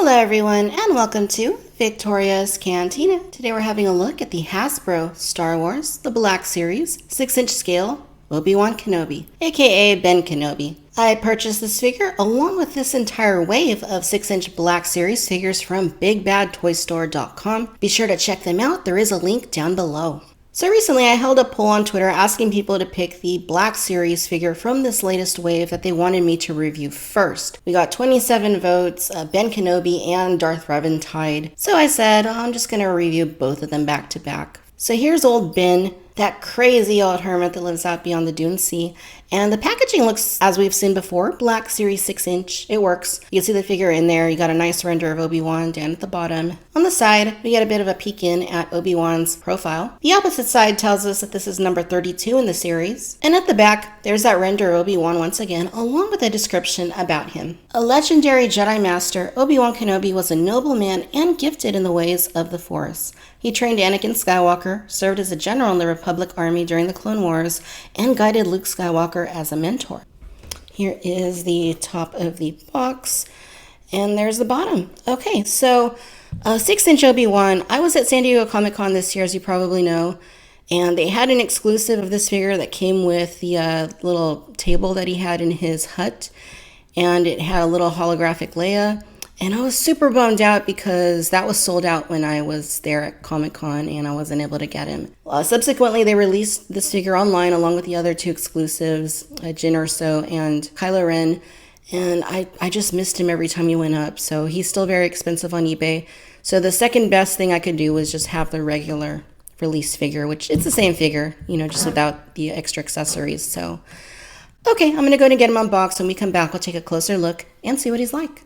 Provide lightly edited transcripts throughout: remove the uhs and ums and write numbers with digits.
Hello everyone and welcome to Victoria's Cantina. Today we're having a look at the Hasbro Star Wars The Black Series 6-inch scale Obi-Wan Kenobi, aka Ben Kenobi. I purchased this figure along with this entire wave of 6-inch Black Series figures from BigBadToyStore.com. Be sure to check them out, there is a link down below. So recently I held a poll on Twitter asking people to pick the Black Series figure from this latest wave that they wanted me to review first. We got 27 votes, Ben Kenobi and Darth Revan tied. So I said, I'm just going to review both of them back to back. So here's old Ben, that crazy old hermit that lives out beyond the Dune Sea. And the packaging looks, as we've seen before, Black Series 6-inch. It works. You can see the figure in there. You got a nice render of Obi-Wan down at the bottom. On the side, we get a bit of a peek in at Obi-Wan's profile. The opposite side tells us that this is number 32 in the series. And at the back, there's that render of Obi-Wan once again, along with a description about him. A legendary Jedi Master, Obi-Wan Kenobi was a noble man and gifted in the ways of the Force. He trained Anakin Skywalker, served as a general in the Republic Army during the Clone Wars, and guided Luke Skywalker as a mentor. Here is the top of the box, and there's the bottom. Okay, so 6-inch Obi-Wan. I was at San Diego Comic-Con this year, as you probably know, and they had an exclusive of this figure that came with the little table that he had in his hut, and it had a little holographic Leia. And I was super bummed out because that was sold out when I was there at Comic-Con and I wasn't able to get him. Subsequently, they released this figure online along with the other two exclusives, Jyn Erso and Kylo Ren. And I just missed him every time he went up. So he's still very expensive on eBay. So the second best thing I could do was just have the regular release figure, which it's the same figure, just without the extra accessories. So, okay, I'm going to go and get him unboxed. When we come back, we'll take a closer look and see what he's like.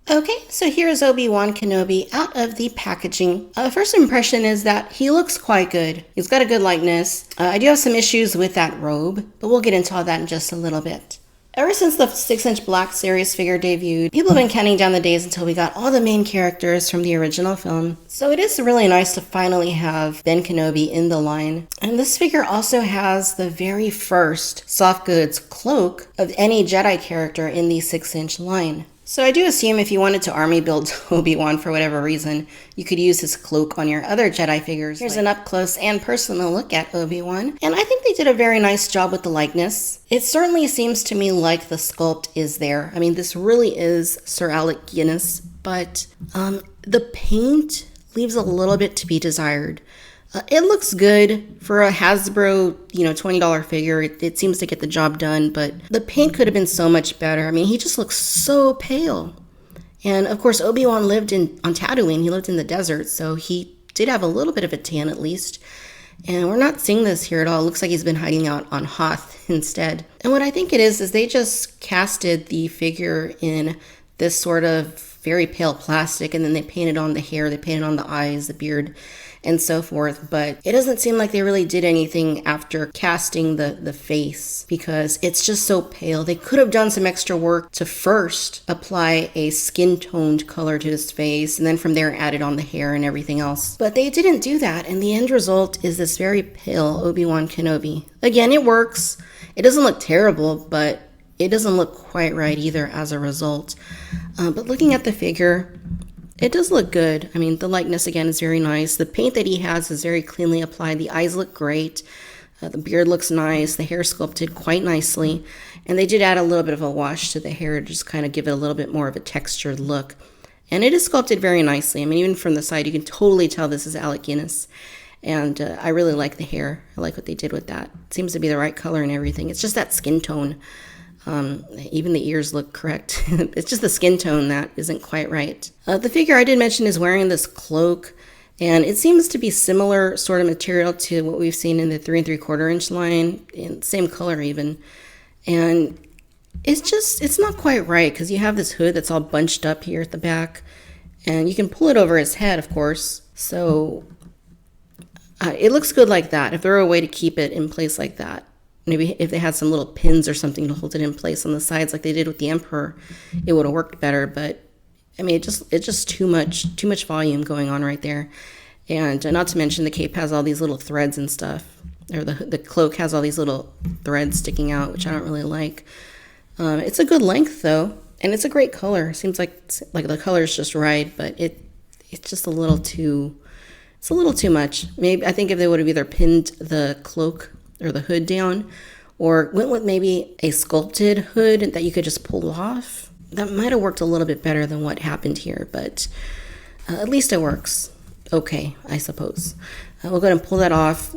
Okay, so here's Obi-Wan Kenobi out of the packaging. First impression is that he looks quite good. He's got a good likeness. I do have some issues with that robe, but we'll get into all that in just a little bit. Ever since the 6-inch Black Series figure debuted, people have been counting down the days until we got all the main characters from the original film. So it is really nice to finally have Ben Kenobi in the line. And this figure also has the very first soft goods cloak of any Jedi character in the 6-inch line. So I do assume if you wanted to army build Obi-Wan for whatever reason, you could use his cloak on your other Jedi figures. Here's an up-close and personal look at Obi-Wan, and I think they did a very nice job with the likeness. It certainly seems to me like the sculpt is there. I mean, this really is Sir Alec Guinness, but the paint leaves a little bit to be desired. It looks good for a Hasbro, $20 figure. It seems to get the job done, but the paint could have been so much better. I mean, he just looks so pale. And of course, Obi-Wan lived on Tatooine. He lived in the desert, so he did have a little bit of a tan at least. And we're not seeing this here at all. It looks like he's been hiding out on Hoth instead. And what I think it is they just casted the figure in this sort of very pale plastic, and then they painted on the hair, they painted on the eyes, the beard, and so forth. But it doesn't seem like they really did anything after casting the face because it's just so pale. They could have done some extra work to first apply a skin-toned color to his face and then from there added on the hair and everything else. But they didn't do that, and the end result is this very pale Obi-Wan Kenobi. Again, it works. It doesn't look terrible, but it doesn't look quite right either as a result. But looking at the figure, it does look good. I mean, the likeness, again, is very nice. The paint that he has is very cleanly applied. The eyes look great. The beard looks nice. The hair sculpted quite nicely. And they did add a little bit of a wash to the hair to just kind of give it a little bit more of a textured look. And it is sculpted very nicely. I mean, even from the side, you can totally tell this is Alec Guinness. And I really like the hair. I like what they did with that. It seems to be the right color and everything. It's just that skin tone. Even the ears look correct. It's just the skin tone that isn't quite right. The figure I did mention is wearing this cloak, and it seems to be similar sort of material to what we've seen in the 3 3/4 inch line, in same color even. And it's not quite right because you have this hood that's all bunched up here at the back, and you can pull it over his head, of course. So it looks good like that. If there were a way to keep it in place like that. Maybe if they had some little pins or something to hold it in place on the sides like they did with the Emperor, it would have worked better. But I mean, it's just too much volume going on right there. And not to mention the cape has all these little threads and stuff. Or the cloak has all these little threads sticking out, which I don't really like. It's a good length though. And it's a great color. Seems like the color is just right, but it's just a little too, it's a little too much. Maybe I think if they would have either pinned the cloak or the hood down, or went with maybe a sculpted hood that you could just pull off, that might have worked a little bit better than what happened here, but at least it works. Okay, I suppose. We'll go ahead and pull that off.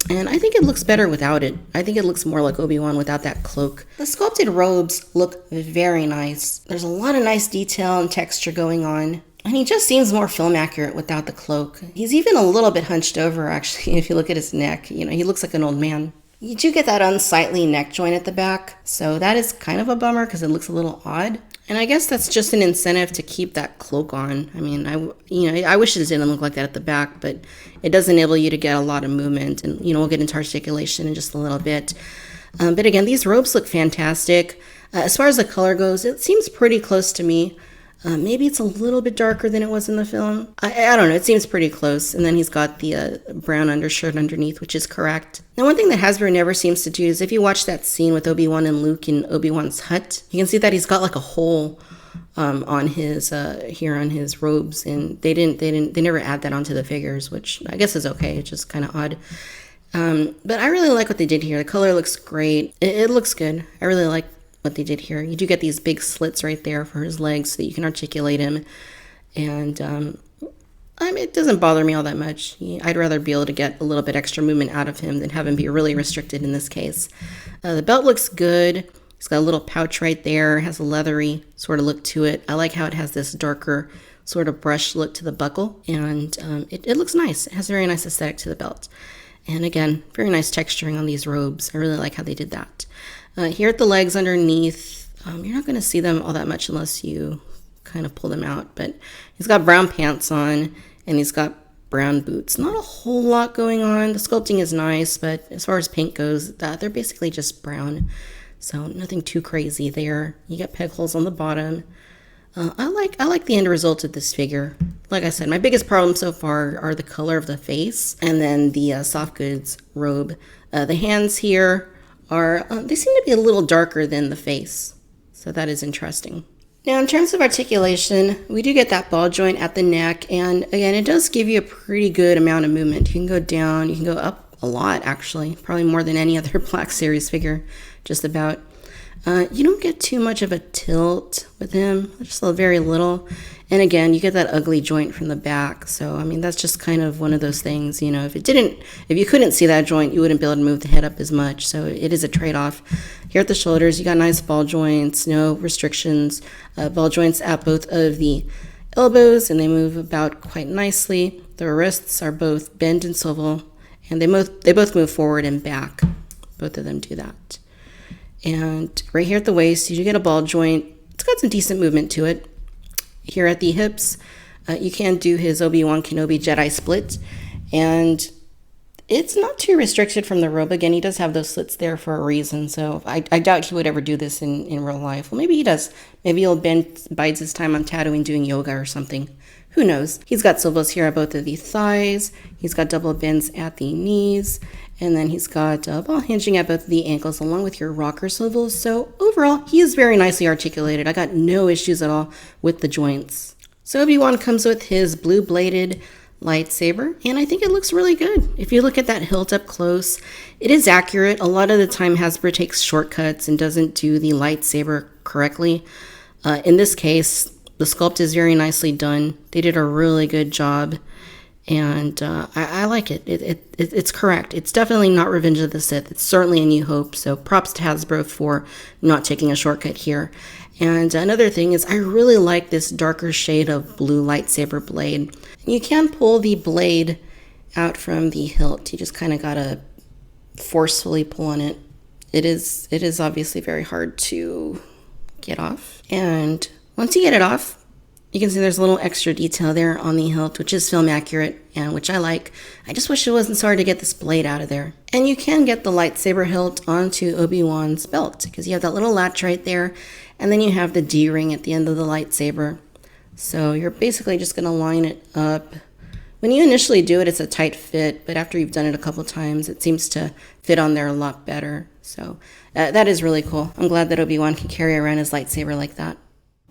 And I think it looks better without it. I think it looks more like Obi-Wan without that cloak. The sculpted robes look very nice. There's a lot of nice detail and texture going on. And he just seems more film accurate without the cloak. He's even a little bit hunched over, actually, if you look at his neck. You know, he looks like an old man. You do get that unsightly neck joint at the back. So that is kind of a bummer because it looks a little odd. And I guess that's just an incentive to keep that cloak on. I mean, I wish it didn't look like that at the back, but it does enable you to get a lot of movement. And, we'll get into articulation in just a little bit. But again, these robes look fantastic. As far as the color goes, it seems pretty close to me. Maybe it's a little bit darker than it was in the film. I don't know. It seems pretty close. And then he's got the brown undershirt underneath, which is correct. Now, one thing that Hasbro never seems to do is if you watch that scene with Obi-Wan and Luke in Obi-Wan's hut, you can see that he's got like a hole on his here on his robes, and they never add that onto the figures, which I guess is okay. It's just kind of odd. But I really like what they did here. The color looks great. It looks good. I really like what they did here. You do get these big slits right there for his legs so that you can articulate him. And it doesn't bother me all that much. I'd rather be able to get a little bit extra movement out of him than have him be really restricted in this case. The belt looks good. It's got a little pouch right there. It has a leathery sort of look to it. I like how it has this darker sort of brush look to the buckle. And it looks nice. It has a very nice aesthetic to the belt. And again, very nice texturing on these robes. I really like how they did that. Here at the legs underneath, you're not going to see them all that much unless you kind of pull them out. But he's got brown pants on, and he's got brown boots. Not a whole lot going on. The sculpting is nice, but as far as paint goes, they're basically just brown. So nothing too crazy there. You get peg holes on the bottom. I like the end result of this figure. Like I said, my biggest problem so far are the color of the face and then the soft goods robe. The hands here they seem to be a little darker than the face. So that is interesting. Now, in terms of articulation, we do get that ball joint at the neck. And again, it does give you a pretty good amount of movement. You can go down, you can go up a lot, actually. Probably more than any other Black Series figure, just about. You don't get too much of a tilt with him, just a very little. And again, you get that ugly joint from the back. So, I mean, that's just kind of one of those things, if you couldn't see that joint, you wouldn't be able to move the head up as much. So it is a trade-off. Here at the shoulders, you got nice ball joints, no restrictions. Ball joints at both of the elbows, and they move about quite nicely. The wrists are both bend and swivel, and they both move forward and back. Both of them do that. And right here at the waist, you get a ball joint. It's got some decent movement to it. Here at the hips, you can do his Obi-Wan Kenobi Jedi split. And it's not too restricted from the robe. Again, he does have those slits there for a reason. So I doubt he would ever do this in real life. Well, maybe he does. Maybe he'll bides his time on Tatooine doing yoga or something. Who knows? He's got swivels here at both of the thighs. He's got double bends at the knees. And then he's got ball hinging at both of the ankles along with your rocker swivels. So overall, he is very nicely articulated. I got no issues at all with the joints. So Obi-Wan comes with his blue-bladed lightsaber, and I think it looks really good. If you look at that hilt up close, it is accurate. A lot of the time, Hasbro takes shortcuts and doesn't do the lightsaber correctly. In this case, the sculpt is very nicely done. They did a really good job. And I like it. It's correct. It's definitely not Revenge of the Sith. It's certainly A New Hope. So props to Hasbro for not taking a shortcut here. And another thing is I really like this darker shade of blue lightsaber blade. You can pull the blade out from the hilt. You just kind of got to forcefully pull on it. It is obviously very hard to get off. And once you get it off, you can see there's a little extra detail there on the hilt, which is film accurate and which I like. I just wish it wasn't so hard to get this blade out of there. And you can get the lightsaber hilt onto Obi-Wan's belt because you have that little latch right there, and then you have the D-ring at the end of the lightsaber. So you're basically just going to line it up. When you initially do it, it's a tight fit, but after you've done it a couple times, it seems to fit on there a lot better. So that is really cool. I'm glad that Obi-Wan can carry around his lightsaber like that.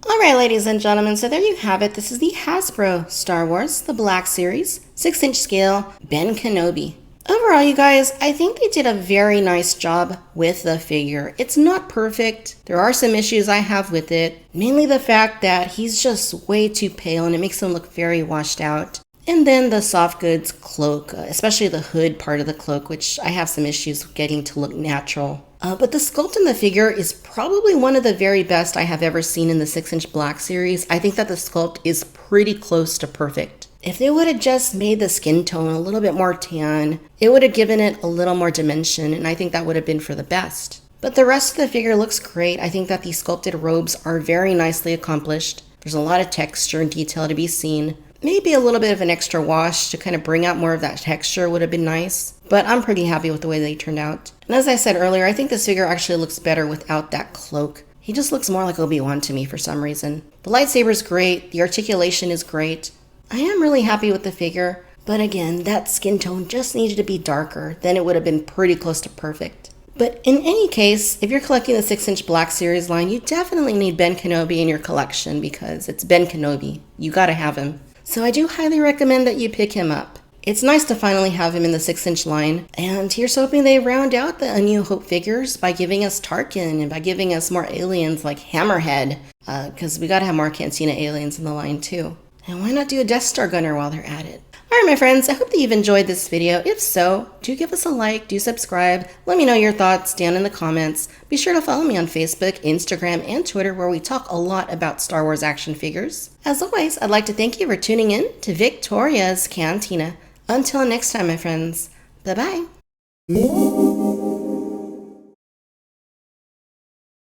Alright, ladies and gentlemen, so there you have it. This is the Hasbro Star Wars, the Black Series, 6-inch scale, Ben Kenobi. Overall, you guys, I think they did a very nice job with the figure. It's not perfect. There are some issues I have with it. Mainly the fact that he's just way too pale and it makes him look very washed out. And then the soft goods cloak, especially the hood part of the cloak, which I have some issues with getting to look natural. But the sculpt in the figure is probably one of the very best I have ever seen in the 6-inch Black Series. I think that the sculpt is pretty close to perfect. If they would have just made the skin tone a little bit more tan, it would have given it a little more dimension, and I think that would have been for the best. But the rest of the figure looks great. I think that the sculpted robes are very nicely accomplished. There's a lot of texture and detail to be seen. Maybe a little bit of an extra wash to kind of bring out more of that texture would have been nice, but I'm pretty happy with the way they turned out. And as I said earlier, I think this figure actually looks better without that cloak. He just looks more like Obi-Wan to me for some reason. The lightsaber is great, the articulation is great. I am really happy with the figure, but again, that skin tone just needed to be darker, then it would have been pretty close to perfect. But in any case, if you're collecting the 6-inch Black Series line, you definitely need Ben Kenobi in your collection because it's Ben Kenobi. You gotta have him. So I do highly recommend that you pick him up. It's nice to finally have him in the 6-inch line, and here's hoping they round out the A New Hope figures by giving us Tarkin and by giving us more aliens like Hammerhead, because we gotta have more Cantina aliens in the line too. And why not do a Death Star gunner while they're at it? Alright my friends, I hope that you've enjoyed this video. If so, do give us a like, do subscribe, let me know your thoughts down in the comments. Be sure to follow me on Facebook, Instagram, and Twitter where we talk a lot about Star Wars action figures. As always, I'd like to thank you for tuning in to Victoria's Cantina. Until next time my friends, bye bye.